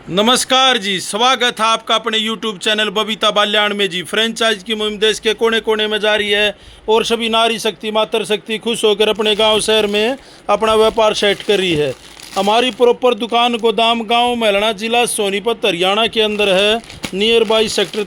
नमस्कार जी, स्वागत है आपका अपने YouTube चैनल बबीता बाल्याण में जी। फ्रेंचाइज की मुहिम देश के कोने कोने में जारी है और सभी नारी शक्ति मातृ शक्ति खुश होकर अपने गांव शहर में अपना व्यापार सेट कर रही है। हमारी प्रॉपर दुकान गोदाम गांव मैलना जिला सोनीपत हरियाणा के अंदर है, नियर बाई सेक्टर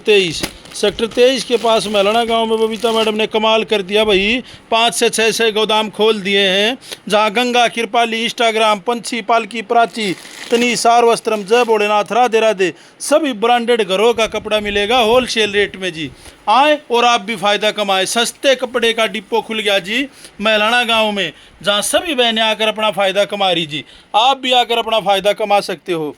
23 के पास मैलना गांव में बबीता मैडम ने कमाल कर दिया भाई। 5 से 6 गोदाम खोल दिए हैं, जहां गंगा, कृपाली, इंस्टाग्राम, पंछी, पालकी, प्राची, तनी, सार वस्त्रम, जय भोलेनाथ, राधे राधे सभी ब्रांडेड घरों का कपड़ा मिलेगा होलसेल रेट में जी। आए और आप भी फायदा कमाए। सस्ते कपड़े का डिपो खुल गया जी मैलाना गांव में, जहां सभी बहनें आकर अपना फायदा कमा रही जी। आप भी आकर अपना फायदा कमा सकते हो।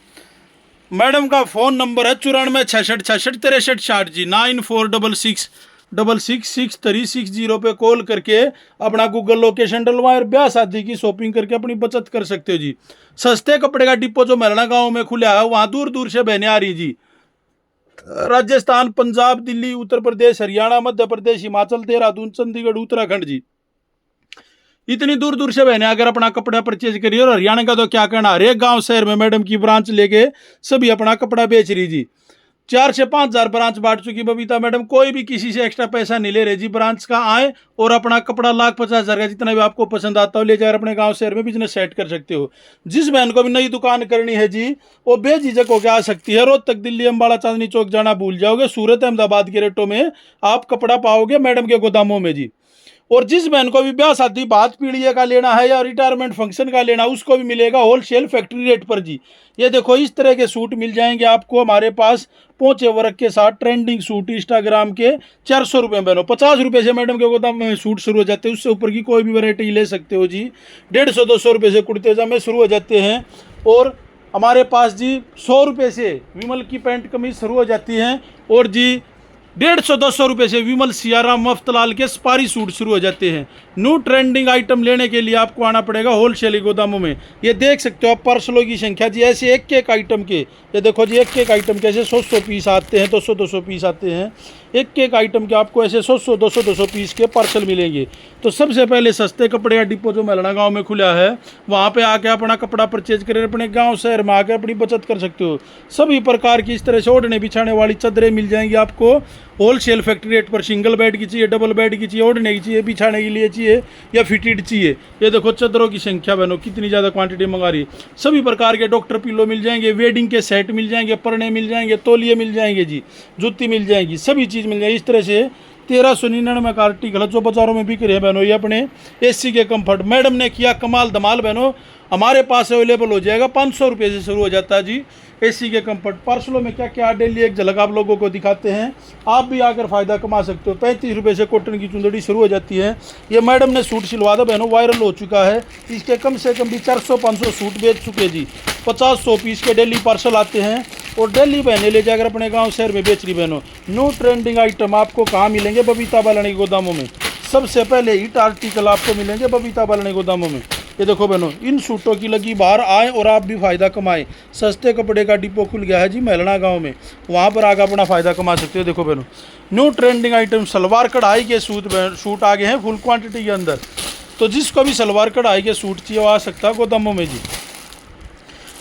मैडम का फ़ोन नंबर है 9466666360 जी, 9466666360 पे कॉल करके अपना गूगल लोकेशन डलवाएं और ब्याह शादी की शॉपिंग करके अपनी बचत कर सकते हो जी। सस्ते कपड़े का डिपो जो मैलाना गांव में खुला है, वहाँ दूर दूर से बहनें आ रही जी। राजस्थान, पंजाब, दिल्ली, उत्तर प्रदेश, हरियाणा, मध्य प्रदेश, हिमाचल, देहरादून, चंडीगढ़, उत्तराखंड जी, इतनी दूर दूर से बहनें अगर अपना कपड़ा परचेज करिए। और हरियाणा का तो क्या कहना, हर एक गांव शहर में मैडम की ब्रांच लेके सभी अपना कपड़ा बेच रही जी। 4 से 5 हज़ार ब्रांच बांट चुकी बबीता मैडम, कोई भी किसी से एक्स्ट्रा पैसा नहीं ले रहे जी। ब्रांच का आए और अपना कपड़ा 1,50,000 का जितना भी आपको पसंद आता हो ले जाकर अपने गांव शहर में बिजनेस सेट कर सकते हो। जिस बहन को भी नई दुकान करनी है जी, वो बेझिझक होकर आ सकती है। रोहतक, दिल्ली, अम्बाड़ा, चांदनी चौक जाना भूल जाओगे, सूरत, अहमदाबाद के रेटों में आप कपड़ा पाओगे मैडम के गोदामों में जी। और जिस बहन को भी ब्याह शादी बात पीढ़िया का लेना है या रिटायरमेंट फंक्शन का लेना, उसको भी मिलेगा होलसेल फैक्ट्री रेट पर जी। ये देखो, इस तरह के सूट मिल जाएंगे आपको हमारे पास पोंचे वर्क के साथ। ट्रेंडिंग सूट इंस्टाग्राम के 400 रुपये बहनों, 50 रुपये से मैडम के गोदाम में सूट शुरू हो जाते हैं। उससे ऊपर की कोई भी वैरायटी ले सकते हो जी। 150-200 रुपये से कुर्ते जामे शुरू हो जाते हैं। और हमारे पास जी 100 रुपये से विमल की पैंट कमीज शुरू हो जाती हैं। और जी 150-200 रुपये से विमल, सियाराम, मफ्तलाल के स्पारी सूट शुरू हो जाते हैं। न्यू ट्रेंडिंग आइटम लेने के लिए आपको आना पड़ेगा होलसेल गोदामों में। ये देख सकते हो आप पार्सलों की संख्या जी, ऐसे एक आइटम के, ये देखो जी एक आइटम के ऐसे 100 पीस आते हैं, 200 पीस आते हैं। एक आइटम के आपको ऐसे 200 पीस के पार्सल मिलेंगे। तो सबसे पहले सस्ते कपड़े का डिपो जो मैलाना गांव में खुला है, वहाँ पे आके अपना कपड़ा परचेज करें, अपने गांव शहर में आकर अपनी बचत कर सकते हो। सभी प्रकार की इस तरह से ओढ़ने बिछाने वाली चादरें मिल जाएंगी आपको होलसेल फैक्ट्री रेट पर। सिंगल बेड की चाहिए, डबल बेड की चाहिए, ओढ़ने की चाहिए, बिछाने के लिए चाहिए या फिटेड चाहिए। ये देखो चादरों की संख्या बहनों कितनी ज़्यादा क्वांटिटी मंगा रही है। सभी प्रकार के डॉक्टर पिलो मिल जाएंगे, वेडिंग के सेट मिल जाएंगे, परने मिल जाएंगे, तौलिए मिल जाएंगे जी, जूती मिल जाएंगी, सभी चीज़ मिल जाएगी। इस तरह से 1399 का आर्टिकल जो बाजारों में बिक रहे हैं बहनों, ये अपने एसी के कंफर्ट मैडम ने किया कमाल धमाल बहनों। हमारे पास अवेलेबल हो जाएगा, 500 रुपये से शुरू हो जाता है जी एसी के कंफर्ट। पार्सलों में क्या क्या डेली एक झलक आप लोगों को दिखाते हैं, आप भी आकर फ़ायदा कमा सकते हो। 35 रुपये से कॉटन की चुंदड़ी शुरू हो जाती है। ये मैडम ने सूट सिलवा दो बहनों, वायरल हो चुका है। इसके कम से कम भी 400-500 सूट बेच चुके जी। 50-100 पीस के डेली पार्सल आते हैं और डेली बहनें ले जाकर अपने गाँव शहर में बेच रही बहनों। न्यू ट्रेंडिंग आइटम आपको कहाँ मिलेंगे? बबीता बाल्याण गोदामों में। सबसे पहले हिट आर्टिकल आपको मिलेंगे बबीता बाल्याण गोदामों में। ये देखो बहनों, इन सूटों की लगी बाहर, आए और आप भी फायदा कमाएं। सस्ते कपड़े का डिपो खुल गया है जी मैलाना गांव में, वहां पर आकर अपना फायदा कमा सकते हो। देखो बहनों, न्यू ट्रेंडिंग आइटम सलवार कढ़ाई के सूट आ गए हैं फुल क्वांटिटी के अंदर। तो जिसको भी सलवार कढ़ाई के सूट चाहिए वो आ सकता है गोदामों में जी।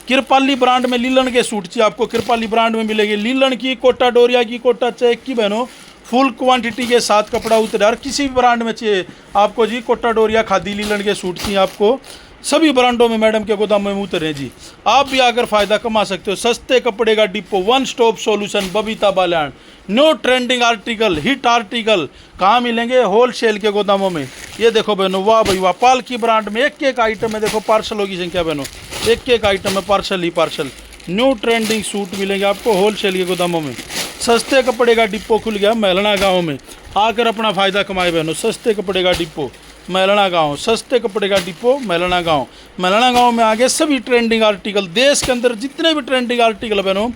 कृपाली ब्रांड में लीलन के सूट चाहिए आपको, कृपाली ब्रांड में मिलेंगे। लीलन की, कोटा डोरिया की, कोटा चेक की बहनों फुल क्वांटिटी के साथ कपड़ा उतरा। और किसी भी ब्रांड में चाहिए आपको जी, कोटा डोरिया, खादी, लीलन के सूट चाहिए आपको, सभी ब्रांडों में मैडम के गोदाम में उतरे जी। आप भी आकर फायदा कमा सकते हो। सस्ते कपड़े का depot, one stop solution Babita Balyan. No trending article, hit article कहाँ मिलेंगे? होलसेल के गोदामों में। ये देखो बहनों, वाह भाई वाह, पालकी ब्रांड में एक आइटम है। देखो पार्सलों की संख्या बहनों, एक आइटम है, पार्सल ही पार्सल। न्यू ट्रेंडिंग सूट मिलेंगे आपको होलसेल के गोदामों में। सस्ते कपड़े का डिपो खुल गया मैलाना गाँव में, आकर अपना फायदा कमाए बहनों। सस्ते कपड़े का डिपो मैलाना गांव, सस्ते कपड़े का डिपो मैलाना गांव। मैलाना गांव में आगे सभी ट्रेंडिंग आर्टिकल, देश के अंदर जितने भी ट्रेंडिंग आर्टिकल बहनों,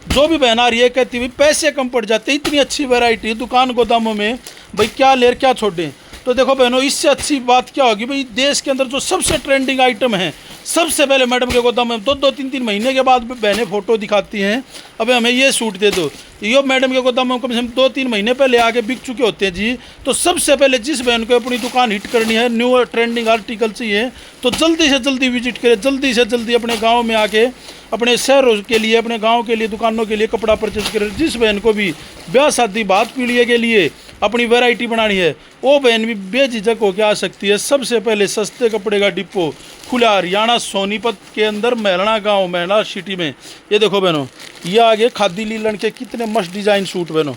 जो भी बहन आ रही है कहती हुई पैसे कम पड़ जाते, इतनी अच्छी वैरायटी दुकान गोदामों में, भाई क्या लेर क्या छोड़ें। तो देखो बहनों, इससे अच्छी बात क्या होगी भाई, देश के अंदर जो सबसे ट्रेंडिंग आइटम है, सबसे पहले मैडम के गोदाम में 2-2, 3-3 महीने के बाद बहनें फ़ोटो दिखाती हैं, अबे हमें ये सूट दे दो। ये मैडम के गोदाम में कम से कम 2-3 महीने पहले आके बिक चुके होते हैं जी। तो सबसे पहले जिस बहन को अपनी दुकान हिट करनी है, न्यू ट्रेंडिंग आर्टिकल चाहिए, तो जल्दी से जल्दी विजिट करें, जल्दी से जल्दी अपने गाँव में आके अपने शहरों के लिए, अपने गाँव के लिए, दुकानों के लिए कपड़ा परचेज करें। जिस बहन को भी ब्याह शादी बात पीढ़ी के लिए अपनी वैरायटी बनानी है, वो बहन भी बेझिझक होकर आ सकती है। सबसे पहले सस्ते कपड़े का डिपो खुला हरियाणा सोनीपत के अंदर मैलना गांव, मैलना सिटी में। ये देखो बहनों, ये आगे खादी लीलन के कितने मस्त डिज़ाइन सूट बहनों,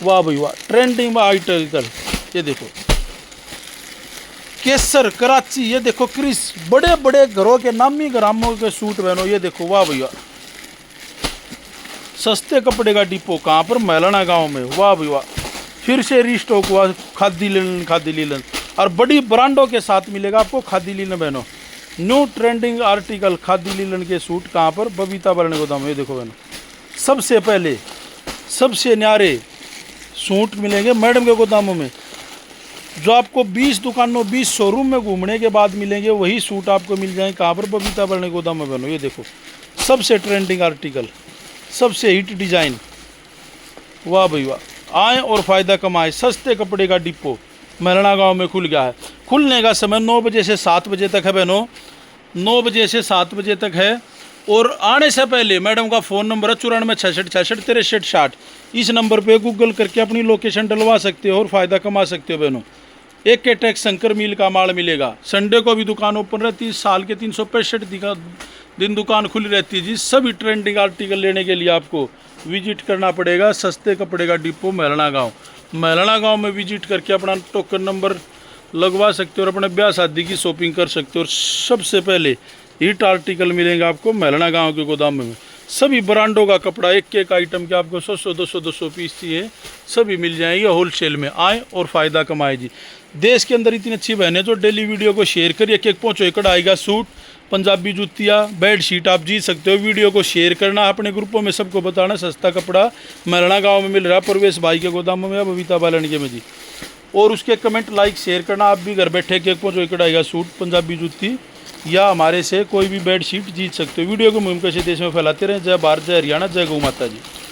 वाह भाई वाह, ट्रेंडिंग में आर्टिकल। ये देखो केसर कराची, ये देखो क्रिस, बड़े बड़े घरों के नामी ग्रामों के सूट बहनों, ये देखो वाह भैया। सस्ते कपड़े का डिपो कहाँ पर, मैलना गांव में, वाह भाई वाह। फिर से रिस्टॉक हुआ खादी लीलन, खादी लीलन, और बड़ी ब्रांडों के साथ मिलेगा आपको खादी लीलन बहनों। New trending article khadi linen के सूट कहाँ पर, बबीता बरने गोदाम। ये देखो बहनों, सबसे पहले सबसे न्यारे सूट मिलेंगे मैडम के गोदामों में। जो आपको 20 दुकानों, 20 शोरूम में घूमने के बाद मिलेंगे, वही सूट आपको मिल जाएंगे कहाँ पर, बबीता बरने गोदाम में बहनों। ये देखो सबसे ट्रेंडिंग आर्टिकल, सबसे हिट डिज़ाइन, वाह भाई वाह। आए और फ़ायदा कमाए, सस्ते कपड़े का डिपो मैलना गांव में खुल गया है। खुलने का समय 9 बजे से 7 बजे तक है बहनों, 9 बजे से 7 बजे तक है। और आने से पहले मैडम का फ़ोन नंबर है 9466666360। इस नंबर पे गूगल करके अपनी लोकेशन डलवा सकते हो और फ़ायदा कमा सकते हो बहनों। एक के टैक्स शंकर मिल का माल मिलेगा। संडे को भी दुकान ओपन रहती है, साल के 365 दिन दुकान खुली रहती है जी। सभी ट्रेंडिंग आर्टिकल लेने के लिए आपको विजिट करना पड़ेगा सस्ते कपड़े का डिपो मैलना गांव। मैलना गांव में विजिट करके अपना टोकन नंबर लगवा सकते हो और अपने ब्याह शादी की शॉपिंग कर सकते हो। और सबसे पहले हिट आर्टिकल मिलेंगे आपको मैलना गांव के गोदाम में। सभी ब्रांडों का कपड़ा, एक एक आइटम के आपको 100-100, 200-200 पीस चाहिए, सभी मिल जाएंगे होलसेल में। आए और फ़ायदा कमाए जी। देश के अंदर इतनी अच्छी बहनें जो डेली वीडियो को शेयर करिए, एक एक पहुँचो एकड़ आएगा सूट, पंजाबी जूतियाँ, बेड शीट आप जीत सकते हो। वीडियो को शेयर करना, अपने ग्रुपों में सबको बताना सस्ता कपड़ा मैलना गांव में मिल रहा है, परवेश भाई के गोदामों में या बबीता बालणगे में जी। और उसके कमेंट लाइक शेयर करना। आप भी घर बैठे एक एक पहुँचो एकड़ आएगा सूट, पंजाबी जूती या हमारे से कोई भी बेड शीट जीत सकते हो। वीडियो को मुहिम कैसे देश में फैलाते रहें। जय भारत, जय हरियाणा, जय गौ माता जी।